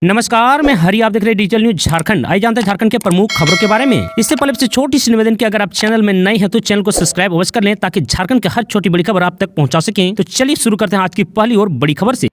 नमस्कार, मैं हरी। आप देख रहे हैं डिजिटल न्यूज झारखंड। आइए जानते हैं झारखंड के प्रमुख खबरों के बारे में। इससे पहले से छोटी सी निवेदन की अगर आप चैनल में नए हैं तो चैनल को सब्सक्राइब अवश्य कर लें ताकि झारखंड की हर छोटी बड़ी खबर आप तक पहुंचा सकें। तो चलिए शुरू करते हैं आज की पहली और बड़ी खबर से।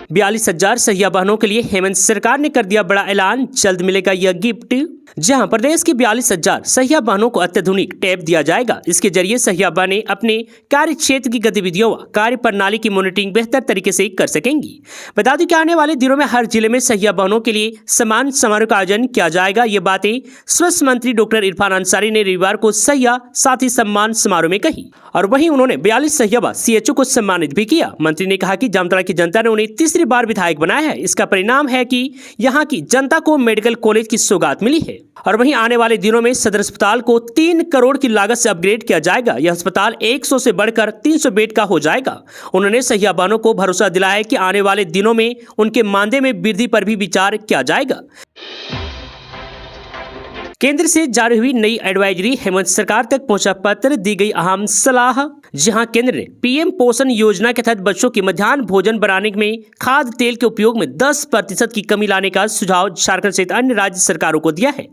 42,000 सहिया बहनों के लिए हेमंत सरकार ने कर दिया बड़ा ऐलान, जल्द मिलेगा यह गिफ्ट। जहां प्रदेश की 42,000 सहिया बहनों को अत्याधुनिक टैब दिया जाएगा। इसके जरिए सहिया बहनें अपने कार्य क्षेत्र की गतिविधियों व कार्य प्रणाली की मॉनिटरिंग बेहतर तरीके से कर सकेंगी। बता दें कि आने वाले दिनों में हर जिले में सहिया बहनों के लिए सम्मान समारोह का आयोजन किया जाएगा। ये बातें स्वास्थ्य मंत्री डॉक्टर इरफान अंसारी ने रविवार को सहिया साथी सम्मान समारोह में कही और वहीं उन्होंने 42 सहिया CHO को सम्मानित भी किया। मंत्री ने कहा कि जामताड़ा की जनता ने उन्हें तीसरी बार विधायक बनाया है। इसका परिणाम है कि यहाँ की जनता को मेडिकल कॉलेज की सौगात मिली है। और वहीं आने वाले दिनों में सदर अस्पताल को 3 करोड़ की लागत से अपग्रेड किया जाएगा। यह अस्पताल 100 से बढ़कर 300 बेड का हो जाएगा। उन्होंने सहिया बहनों को भरोसा दिलाया कि आने वाले दिनों में उनके मानदेय में वृद्धि पर भी विचार किया जाएगा। केंद्र से जारी हुई नई एडवाइजरी, हेमंत सरकार तक पहुंचा पत्र, दी गई अहम सलाह। जहां केंद्र ने पीएम पोषण योजना के तहत बच्चों के मध्याह्न भोजन बनाने में खाद्य तेल के उपयोग में 10% की कमी लाने का सुझाव झारखंड सहित अन्य राज्य सरकारों को दिया है।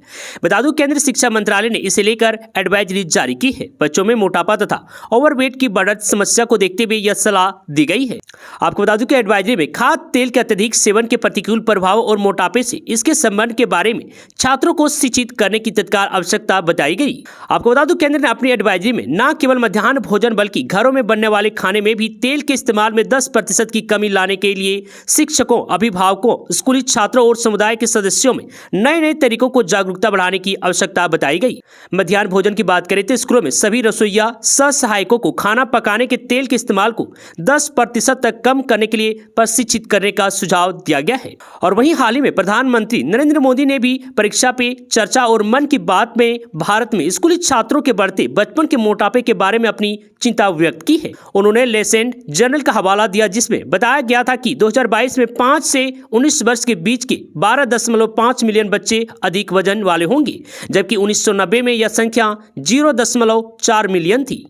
बता दूं, केंद्र शिक्षा मंत्रालय ने इसे लेकर एडवाइजरी जारी की है। बच्चों में मोटापा तथा ओवरवेट की बढ़ती समस्या को देखते हुए यह सलाह दी गई है। आपको बता दूं कि एडवाइजरी में खाद्य तेल के अत्यधिक सेवन के प्रतिकूल प्रभाव और मोटापे से इसके संबंध के बारे में छात्रों को शिक्षित करने की तत्काल आवश्यकता बताई गई। आपको बता दूं, केंद्र ने अपनी एडवाइजरी में न केवल मध्याह्न भोजन बल्कि घरों में बनने वाले खाने में भी तेल के इस्तेमाल में 10% की कमी लाने के लिए शिक्षकों, अभिभावकों, स्कूली छात्रों और समुदाय के सदस्यों में नए नए तरीकों को जागरूकता बढ़ाने की आवश्यकता बताई गई। मध्याह्न भोजन की बात करें तो स्कूलों में सभी रसोइया सह सहायकों को खाना पकाने के तेल के इस्तेमाल को 10% तक कम करने के लिए प्रशिक्षित करने का सुझाव दिया गया है। और वहीं हाल ही में प्रधानमंत्री नरेंद्र मोदी ने भी परीक्षा पे चर्चा और मन की बात में भारत में स्कूली छात्रों के बढ़ते बचपन के मोटापे के बारे में अपनी चिंता व्यक्त की है। उन्होंने लेसेंट जर्नल का हवाला दिया जिसमें बताया गया था कि 2022 में 5 से 19 वर्ष के बीच के 12.5 मिलियन बच्चे अधिक वजन वाले होंगे, जबकि 1990 में यह संख्या 0.4 मिलियन थी।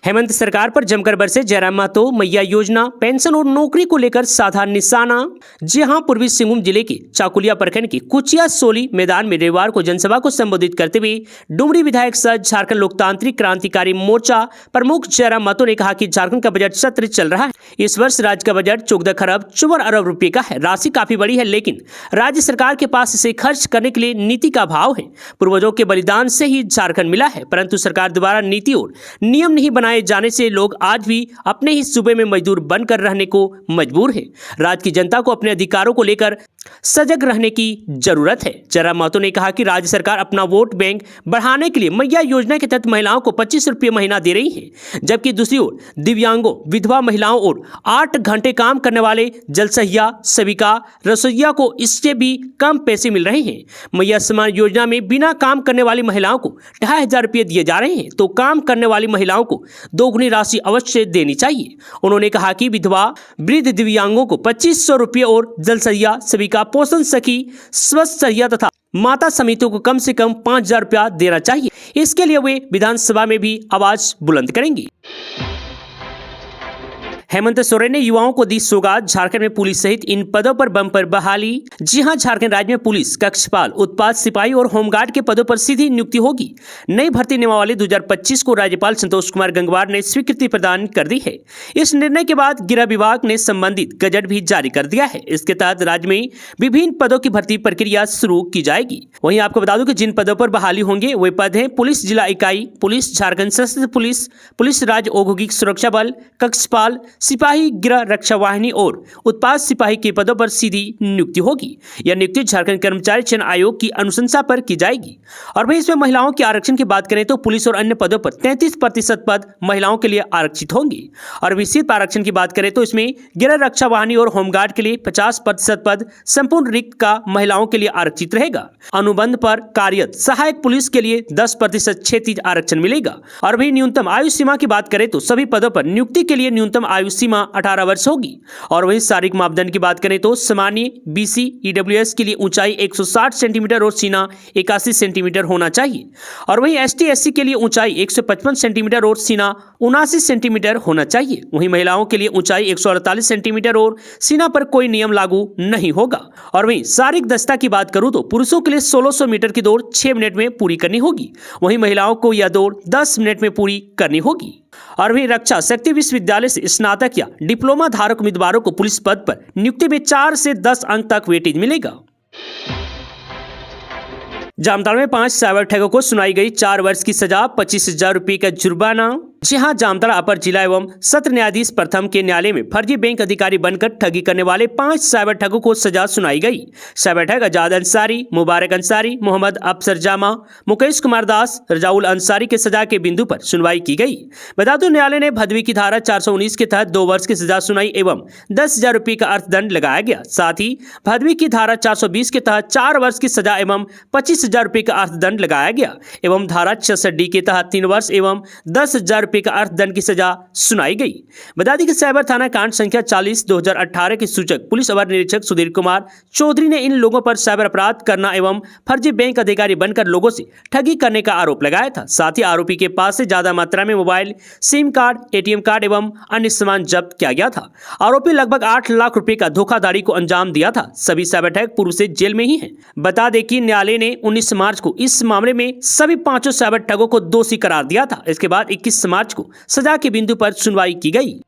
हेमंत सरकार पर जमकर बरसे जयराम महतो, मैया योजना, पेंशन और नौकरी को लेकर साधा निशाना। जी हां, पूर्वी सिंहभूम जिले के चाकुलिया प्रखंड के कुचिया सोली मैदान में रविवार को जनसभा को संबोधित करते हुए डुमरी विधायक सह झारखंड लोकतांत्रिक क्रांतिकारी मोर्चा प्रमुख जयराम महतो ने कहा कि झारखंड का बजट सत्र चल रहा है। इस वर्ष राज्य का बजट 14 खरब 54 अरब रुपए का है। राशि काफी बड़ी है, लेकिन राज्य सरकार के पास इसे खर्च करने के लिए नीति का अभाव है। पूर्वजों के बलिदान से ही झारखंड मिला है, परंतु सरकार द्वारा नीति और नियम नहीं बनाए जाने से लोग आज भी अपने ही सूबे में मजदूर बनकर रहने को मजबूर है। राज्य की जनता को अपने अधिकारों को लेकर सजग रहने की जरूरत है। जयराम महतो ने कहा कि राज्य सरकार अपना वोट बैंक बढ़ाने के लिए मैया योजना के तहत महिलाओं को 25 रुपये महीना दे रही है, जबकि दूसरी ओर दिव्यांगों, विधवा महिलाओं और 8 घंटे काम करने वाले जलसहिया, सेविका, रसोइया को इससे भी कम पैसे मिल रहे हैं। मैया सम्मान योजना में बिना काम करने वाली महिलाओं को 2,500 रुपये दिए जा रहे हैं, तो काम करने वाली महिलाओं को दोगुनी राशि अवश्य देनी चाहिए। उन्होंने कहा कि विधवा, वृद्ध, दिव्यांगों को 2500 रुपये और जलसहिया, सेविका, पोषण सखी, स्वस्थ सहिया तथा माता समितियों को कम से कम 5,000 रुपया देना चाहिए। इसके लिए वे विधानसभा में भी आवाज बुलंद करेंगी। हेमंत सोरेन ने युवाओं को दी सौगात, झारखंड में पुलिस सहित इन पदों पर बम्पर बहाली। जी हां, झारखंड राज्य में पुलिस, कक्षपाल, उत्पाद सिपाही और होमगार्ड के पदों पर सीधी नियुक्ति होगी। नई भर्ती नियमावली 2025 को राज्यपाल संतोष कुमार गंगवार ने स्वीकृति प्रदान कर दी है। इस निर्णय के बाद गृह विभाग ने संबंधित गजट भी जारी कर दिया है। इसके तहत राज्य में विभिन्न पदों की भर्ती प्रक्रिया शुरू की जाएगी। वहीं आपको बता दूं कि जिन पदों पर बहाली होंगे वे पद हैं पुलिस जिला इकाई, पुलिस झारखंड सशस्त्र पुलिस, पुलिस राज्य औद्योगिक सुरक्षा बल, कक्षपाल, सिपाही गृह रक्षा वाहिनी और उत्पाद सिपाही के पदों पर सीधी नियुक्ति होगी। यह नियुक्ति झारखंड कर्मचारी चयन आयोग की अनुशंसा पर की जाएगी। और वहीं इसमें महिलाओं के आरक्षण की बात करें तो पुलिस और अन्य पदों पर 33% पद महिलाओं के लिए आरक्षित होंगे। और विशिष्ट आरक्षण की बात करें तो इसमें गृह रक्षा वाहिनी और होमगार्ड के लिए 50% पद संपूर्ण रिक्त का महिलाओं के लिए आरक्षित रहेगा। अनुबंध पर कार्यरत सहायक पुलिस के लिए 10% क्षेत्रीय आरक्षण मिलेगा। और वहीं न्यूनतम आयु सीमा की बात करें तो सभी पदों पर नियुक्ति के लिए न्यूनतम आयु आयु सीमा 18 वर्ष होगी। और वहीं शारीरिक मापदंड की बात करें तो सामान्य BC EWS के लिए ऊंचाई 160 सेंटीमीटर और सीना 81 सेंटीमीटर होना चाहिए। और वहीं ST SC के लिए ऊंचाई 155 सेंटीमीटर और सीना 79 सेंटीमीटर होना चाहिए। वहीं महिलाओं के लिए ऊंचाई 148 सेंटीमीटर और सीना पर कोई नियम लागू नहीं होगा। और वहीं शारीरिक दक्षता की बात करूं तो पुरुषों के लिए 1600 मीटर की दौड़ 6 मिनट में पूरी करनी होगी। वहीं महिलाओं को यह दौड़ 10 मिनट में पूरी करनी होगी। और वहीं रक्षा शक्ति विश्वविद्यालय से स्नातक या डिप्लोमा धारक उम्मीदवारों को पुलिस पद पर नियुक्ति में 4 से 10 अंक तक वेटेज मिलेगा। जामताड़ा में 5 साइबर ठगों को सुनाई गई 4 वर्ष की सजा, 25,000 रुपये का जुर्माना। जी हां, जामताड़ा अपर जिला एवं सत्र न्यायाधीश प्रथम के न्यायालय में फर्जी बैंक अधिकारी बनकर ठगी करने वाले 5 साइबर ठगों को सजा सुनाई गई। साइबर ठग आजाद अंसारी, मुबारक अंसारी, मोहम्मद अफसर जामा, मुकेश कुमार दास, रजाउल अंसारी के सजा के बिंदु पर सुनवाई की गई। बता दो न्यायालय ने भदवी की धारा 419 के तहत 2 वर्ष की सजा सुनाई एवं 10,000 रुपये का अर्थदंड लगाया गया। साथ ही भदवी की धारा 420 के तहत 4 वर्ष की सजा एवं 25,000 रुपये का अर्थदंड लगाया गया एवं धारा 66D के तहत 3 वर्ष एवं 10,000 रुपये का अर्थदंड की सजा सुनाई गई। बता दें कि साइबर थाना कांड संख्या 40/2018 के सूचक पुलिस अवर निरीक्षक सुधीर कुमार चौधरी ने इन लोगों पर साइबर अपराध करना एवं फर्जी बैंक अधिकारी बनकर लोगों से ठगी करने का आरोप लगाया था। साथ ही आरोपी के पास से ज्यादा मात्रा में mobile, SIM card, ATM card एवं अन्य सामान जब्त किया गया था। आरोपी लगभग 8 लाख रुपए का धोखाधड़ी को अंजाम दिया था। सभी साइबर ठग पूर्व से जेल में ही हैं। बता दें कि न्यायालय ने 19 मार्च को इस मामले में सभी 5 साइबर ठगों को दोषी करार दिया था। इसके बाद 21 मार्च को सजा के बिंदु पर सुनवाई की गई।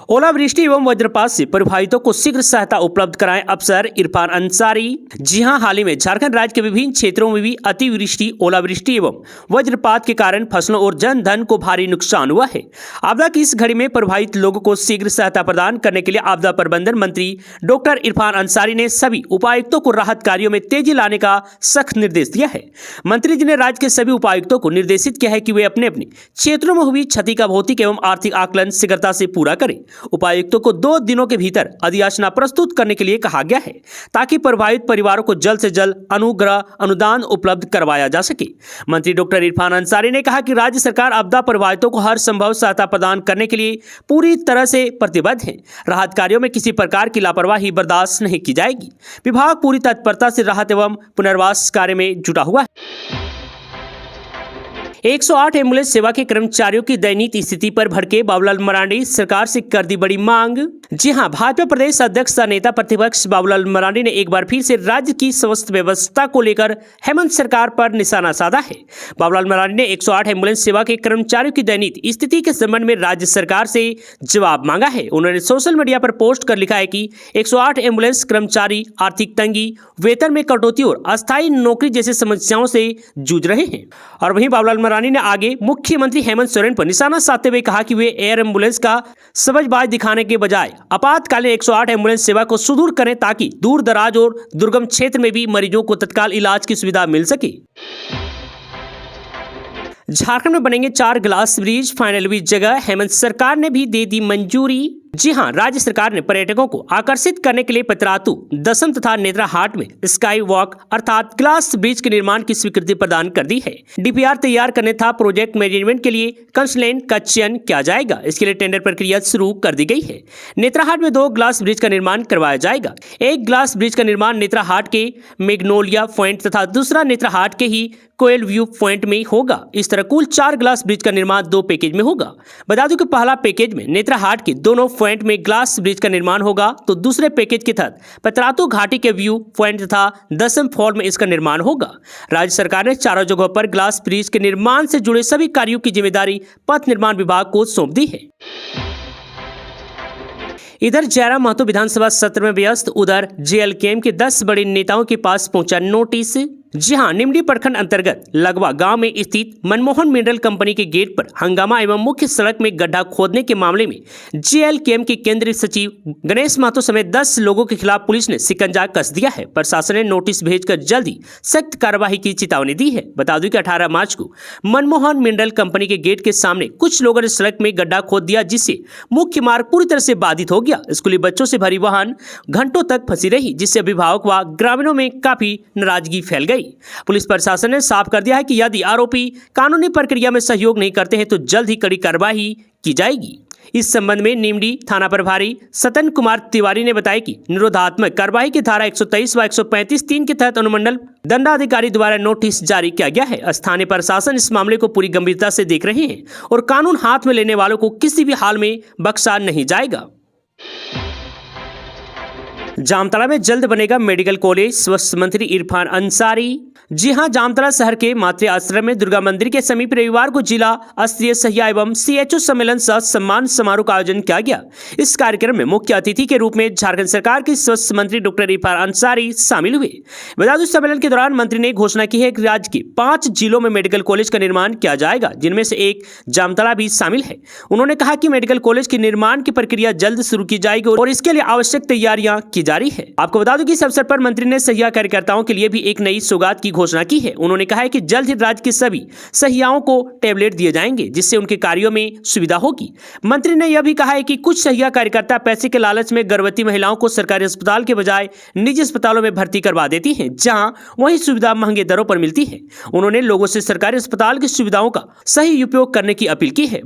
ओलावृष्टि एवं वज्रपात से प्रभावितों को शीघ्र सहायता उपलब्ध कराएं अफसर इरफान अंसारी। जी हां, हाल ही में झारखंड राज्य के विभिन्न क्षेत्रों में भी अतिवृष्टि, ओलावृष्टि एवं वज्रपात के कारण फसलों और जन धन को भारी नुकसान हुआ है। आपदा की इस घड़ी में प्रभावित लोगों को शीघ्र सहायता प्रदान करने के लिए आपदा प्रबंधन मंत्री डॉक्टर इरफान अंसारी ने सभी उपायुक्तों को राहत कार्यों में तेजी लाने का सख्त निर्देश दिया है। मंत्री जी ने राज्य के सभी उपायुक्तों को निर्देशित किया है कि वे अपने अपने क्षेत्रों में हुई क्षति का भौतिक एवं आर्थिक आकलन शीघ्रता से पूरा करें। उपायुक्तों को 2 दिनों के भीतर अधियाचना प्रस्तुत करने के लिए कहा गया है ताकि प्रभावित परिवारों को जल्द से जल्द अनुग्रह अनुदान उपलब्ध करवाया जा सके। मंत्री डॉक्टर इरफान अंसारी ने कहा कि राज्य सरकार आपदा प्रभावितों को हर संभव सहायता प्रदान करने के लिए पूरी तरह से प्रतिबद्ध है। राहत कार्यों में किसी प्रकार की लापरवाही बर्दाश्त नहीं की जाएगी। विभाग पूरी तत्परता से राहत एवं पुनर्वास कार्य में जुटा हुआ है। 108 एम्बुलेंस सेवा के कर्मचारियों की दयनीय स्थिति पर भड़के बाबूलाल मरांडी, सरकार से कर दी बड़ी मांग। जी हां, भाजपा प्रदेश अध्यक्ष सह नेता प्रतिपक्ष बाबूलाल मरांडी ने एक बार फिर से राज्य की समस्त व्यवस्था को लेकर हेमंत सरकार पर निशाना साधा है। बाबूलाल मरांडी ने 108 एम्बुलेंस सेवा के कर्मचारियों की दयनीय स्थिति के संबंध में राज्य सरकार से जवाब मांगा है। उन्होंने सोशल मीडिया पर पोस्ट कर लिखा है कि 108 एम्बुलेंस कर्मचारी आर्थिक तंगी, वेतन में कटौती और अस्थायी नौकरी जैसी समस्याओं से जूझ रहे हैं। और वहीं बाबूलाल मरांडी ने आगे मुख्यमंत्री हेमंत सोरेन पर निशाना साधते हुए कहा कि वे एयर एम्बुलेंस का सबजबाज दिखाने के बजाय आपातकालीन 108 एम्बुलेंस सेवा को सुदूर करें ताकि दूर दराज और दुर्गम क्षेत्र में भी मरीजों को तत्काल इलाज की सुविधा मिल सके। झारखंड में बनेंगे 4 ग्लास ब्रिज, फाइनल जगह हेमंत सरकार ने भी दे दी मंजूरी। जी हां, राज्य सरकार ने पर्यटकों को आकर्षित करने के लिए पतरातू, दसम तथा नेत्राहाट में स्काई वॉक अर्थात ग्लास ब्रिज के निर्माण की स्वीकृति प्रदान कर दी है। DPR तैयार करने तथा प्रोजेक्ट मैनेजमेंट के लिए कंसल्टेंट का चयन किया जाएगा। इसके लिए टेंडर प्रक्रिया शुरू कर दी गई है। नेत्राहाट में 2 ग्लास ब्रिज का निर्माण करवाया जाएगा। एक ग्लास ब्रिज का निर्माण नेत्राहाट के मैग्नोलिया पॉइंट तथा दूसरा नेत्राहाट के ही कोयल व्यू पॉइंट में होगा। इस तरह कुल 4 ग्लास ब्रिज का निर्माण 2 पैकेज में होगा। बता दूं कि पहला पैकेज में नेत्राहाट के दोनों पॉइंट में ग्लास ब्रिज का निर्माण होगा, तो दूसरे पैकेज के तहत पतरातू घाटी के व्यू पॉइंट तथा दसम फॉल में इसका निर्माण होगा। राज्य सरकार ने चारों जगहों पर ग्लास ब्रिज के निर्माण से जुड़े सभी कार्यों की जिम्मेदारी पथ निर्माण विभाग को सौंप दी है। इधर जयराम महतो विधानसभा सत्र में व्यस्त, उधर JLKM के 10 बड़े नेताओं के पास पहुंचा नोटिस। जी हां, निमडी प्रखंड अंतर्गत लगवा गांव में स्थित मनमोहन मिनरल कंपनी के गेट पर हंगामा एवं मुख्य सड़क में गड्ढा खोदने के मामले में JLKM के केंद्रीय सचिव गणेश महतो समेत 10 लोगों के खिलाफ पुलिस ने शिकंजा कस दिया है। प्रशासन ने नोटिस भेजकर जल्द ही सख्त कार्रवाई की चेतावनी दी है। बता दूं कि 18 मार्च को मनमोहन मिनरल कंपनी के गेट के सामने कुछ लोगों ने सड़क में गड्ढा खोद दिया, जिससे मुख्य मार्ग पूरी तरह से बाधित हो गया। स्कूली बच्चों से भरी वाहन घंटों तक फंसी रही, जिससे अभिभावक व ग्रामीणों में काफी नाराजगी फैल गई। गई। पुलिस प्रशासन ने साफ कर दिया है कि यदि आरोपी कानूनी प्रक्रिया में सहयोग नहीं करते हैं तो जल्द ही कड़ी कार्रवाई की जाएगी। इस संबंध में निमडी थाना प्रभारी सतन कुमार तिवारी ने बताया कि निरोधात्मक कार्रवाई की धारा 123 व 135(3) के तहत अनुमंडल दंडाधिकारी द्वारा नोटिस जारी किया गया है। स्थानीय प्रशासन इस मामले को पूरी गंभीरता से देख रहे हैं और कानून हाथ में लेने वालों को किसी भी हाल में बख्शा नहीं जाएगा। जामताड़ा में जल्द बनेगा मेडिकल कॉलेज, स्वास्थ्य मंत्री इरफान अंसारी। जी हां, जामताड़ा शहर के मातृ आश्रम में दुर्गा मंदिर के समीप रविवार को जिला स्तरीय सहिया एवं CHO सम्मेलन सह सम्मान समारोह का आयोजन किया गया। इस कार्यक्रम में मुख्य अतिथि के रूप में झारखंड सरकार के स्वास्थ्य मंत्री डॉक्टर इरफान अंसारी शामिल हुए। बता दूं, सम्मेलन के दौरान मंत्री ने घोषणा की है कि राज्य के 5 जिलों में मेडिकल कॉलेज का निर्माण किया जाएगा, जिनमें से एक जामताड़ा भी शामिल है। उन्होंने कहा कि मेडिकल कॉलेज के निर्माण की प्रक्रिया जल्द शुरू की जाएगी और इसके लिए आवश्यक तैयारियां की जारी है। आपको बता दूं कि इस अवसर पर मंत्री ने सहिया कार्यकर्ताओं के लिए भी एक नई सौगात की घोषणा की है। उन्होंने कहा है कि जल्द ही राज्य के सभी सहियाओं को टैबलेट दिए जाएंगे, जिससे उनके कार्यों में सुविधा होगी। मंत्री ने यह भी कहा है कि कुछ सहिया कार्यकर्ता पैसे के लालच में गर्भवती महिलाओं को सरकारी अस्पताल के बजाय निजी अस्पतालों में भर्ती करवा देती हैं, जहां वही सुविधा महंगे दरों पर मिलती है। उन्होंने लोगों से सरकारी अस्पताल की सुविधाओं का सही उपयोग करने की अपील की है।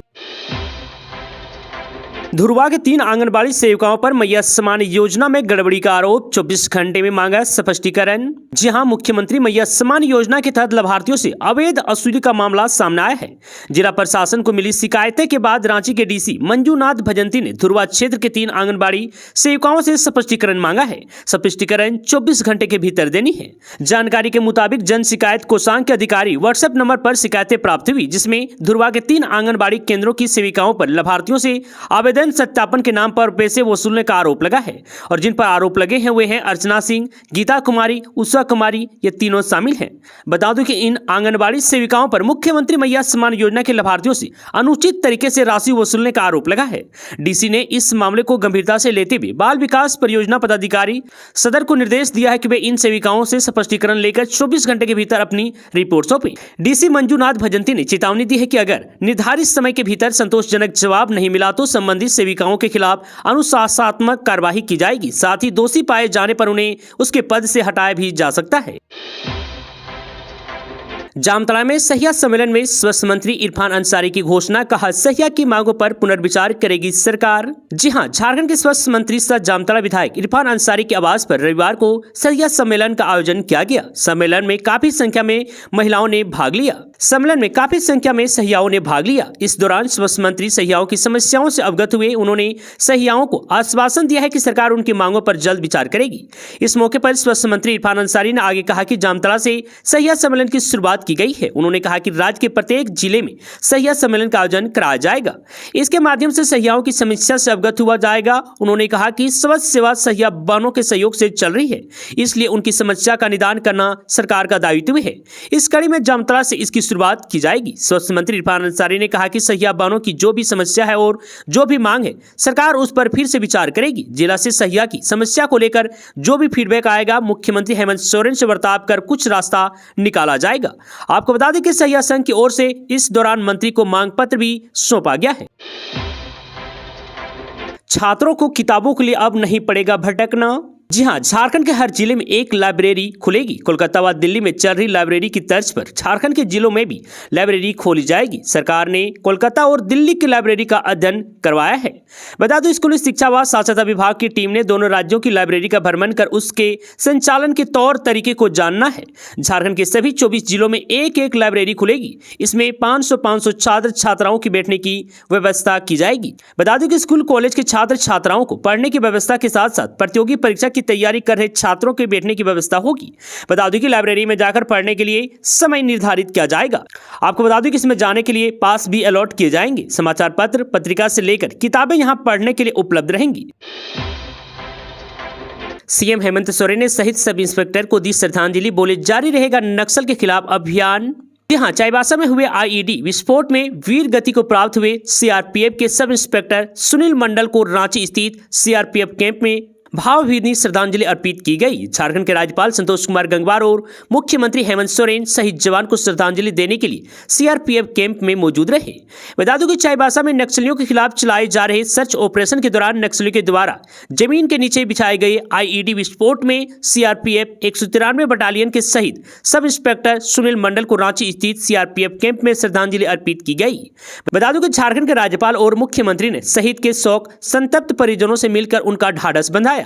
धुरवा के 3 आंगनबाड़ी सेविकाओं पर मैया सम्मान योजना में गड़बड़ी का आरोप, 24 घंटे में मांगा स्पष्टीकरण। जी हां, मुख्यमंत्री मैया सम्मान योजना के तहत लाभार्थियों से अवैध वसूली का मामला सामने आया है। जिला प्रशासन को मिली शिकायतें के बाद रांची के DC मंजूनाथ भजंती ने धुरवा क्षेत्र के 3 आंगनबाड़ी सेविकाओं से स्पष्टीकरण मांगा है। स्पष्टीकरण 24 घंटे के भीतर देनी है। जानकारी के मुताबिक जन शिकायत कोषांग के अधिकारी व्हाट्सएप नंबर पर शिकायतें प्राप्त हुई, जिसमें धुरवा के 3 आंगनबाड़ी केंद्रों की सेविकाओं पर लाभार्थियों से आवेदन सत्यापन के नाम पर पैसे वसूलने का आरोप लगा है। और जिन पर आरोप लगे हैं वे हैं अर्चना सिंह, गीता कुमारी, उषा कुमारी, ये तीनों शामिल हैं। बता दूं कि इन आंगनबाड़ी सेविकाओं पर मुख्यमंत्री मैया सम्मान योजना के लाभार्थियों से अनुचित तरीके से राशि वसूलने का आरोप लगा है। DC ने इस मामले को गंभीरता से लेते हुए बाल विकास परियोजना पदाधिकारी सदर को निर्देश दिया है कि वे इन सेविकाओं से स्पष्टीकरण लेकर 24 घंटे के भीतर अपनी रिपोर्ट सौंपें। DC मंजूनाथ भजंती ने चेतावनी दी है कि अगर निर्धारित समय के भीतर संतोषजनक जवाब नहीं मिला तो संबंधित सेविकाओं के खिलाफ अनुशासनात्मक कार्रवाई की जाएगी। साथ ही दोषी पाए जाने पर उन्हें उसके पद से हटाया भी जा सकता है। जामताड़ा में सहिया सम्मेलन में स्वास्थ्य मंत्री इरफान अंसारी की घोषणा, कहा सहिया की मांगों पर पुनर्विचार करेगी सरकार। जी हां, झारखंड के स्वास्थ्य मंत्री सह जामताड़ा विधायक इरफान अंसारी के आवास पर रविवार को सहिया सम्मेलन का आयोजन किया गया। सम्मेलन में काफी संख्या में महिलाओं ने भाग लिया। सहियाओं ने भाग लिया। इस दौरान स्वास्थ्य मंत्री सहियाओं की समस्याओं से अवगत हुए। उन्होंने सहियाओं को आश्वासन दिया है कि सरकार उनकी मांगों पर जल्द विचार करेगी। इस मौके पर स्वास्थ्य मंत्री इरफान अंसारी ने आगे कहा कि जामताड़ा से सहिया सम्मेलन की शुरुआत की गई है। उन्होंने कहा कि राज्य के प्रत्येक जिले में सहिया सम्मेलन का आयोजन कराया जाएगा। इसके माध्यम से सहियाओं की समस्या से अवगत हुआ जाएगा। उन्होंने कहा कि स्वास्थ्य सेवा सहिया बानों के सहयोग से चल रही है, इसलिए उनकी समस्या का निदान करना सरकार का दायित्व है। इस कड़ी में जामताड़ा से इसकी शुरुआत की जाएगी। स्वास्थ्य मंत्री इरफान अंसारी ने कहा कि सहिया बानों की जो भी समस्या है और जो भी मांग है, सरकार उस पर फिर से विचार करेगी। जिला से सहिया की समस्या को लेकर जो भी फीडबैक आएगा, मुख्यमंत्री हेमंत सोरेन से वार्ता कर कुछ रास्ता निकाला जाएगा। आपको बता दें कि सहिया संघ की ओर से इस दौरान मंत्री को मांग पत्र भी सौंपा गया है। छात्रों को किताबों के लिए अब नहीं पड़ेगा भटकना। जी हां, झारखंड के हर जिले में एक लाइब्रेरी खुलेगी। कोलकाता व दिल्ली में चल रही लाइब्रेरी की तर्ज पर झारखंड के जिलों में भी लाइब्रेरी खोली जाएगी। सरकार ने कोलकाता और दिल्ली की लाइब्रेरी का अध्ययन करवाया है। बता दो, स्कूली शिक्षा व साक्षरता विभाग की टीम ने दोनों राज्यों की लाइब्रेरी का भ्रमण कर उसके संचालन के तौर तरीके को जानना है। झारखंड के सभी 24 जिलों में एक एक लाइब्रेरी खुलेगी। इसमें 500 छात्र छात्राओं की बैठने की व्यवस्था की जाएगी। बता दो कि स्कूल कॉलेज के छात्र छात्राओं को पढ़ने की व्यवस्था के साथ साथ प्रतियोगी परीक्षा की तैयारी कर रहे छात्रों के बैठने की व्यवस्था होगी। बता दूं कि लाइब्रेरी में जाकर पढ़ने के लिए समय निर्धारित किया जाएगा। आपको बता दूं कि इसमें जाने के लिए पास भी अलॉट किए जाएंगे। समाचार पत्र, पत्रिका से लेकर किताबें यहां पढ़ने के लिए उपलब्ध रहेंगी। सीएम हेमंत सोरेन ने शहीद सब इंस्पेक्टर को दी श्रद्धांजलि, बोले जारी रहेगा नक्सल के खिलाफ अभियान। यहाँ चाईबासा में हुए IED विस्फोट में वीर गति को प्राप्त हुए CRPF के सब इंस्पेक्टर सुनील मंडल को रांची स्थित CRPF कैंप में भावभीनी श्रद्धांजलि अर्पित की गई। झारखंड के राज्यपाल संतोष कुमार गंगवार और मुख्यमंत्री हेमंत सोरेन शहीद जवान को श्रद्धांजलि देने के लिए सीआरपीएफ कैंप में मौजूद रहे। बता दूं कि चाईबासा में नक्सलियों के खिलाफ चलाए जा रहे सर्च ऑपरेशन के दौरान नक्सलियों के द्वारा जमीन के नीचे बिछाए गए आईईडी विस्फोट में सीआरपीएफ 193 बटालियन के शहीद सब इंस्पेक्टर सुनील मंडल को रांची स्थित सीआरपीएफ कैंप में श्रद्धांजलि अर्पित की गई। बता दूं कि झारखंड के राज्यपाल और मुख्यमंत्री ने शहीद के शोक संतप्त परिजनों से मिलकर उनका ढाढ़स बंधाया।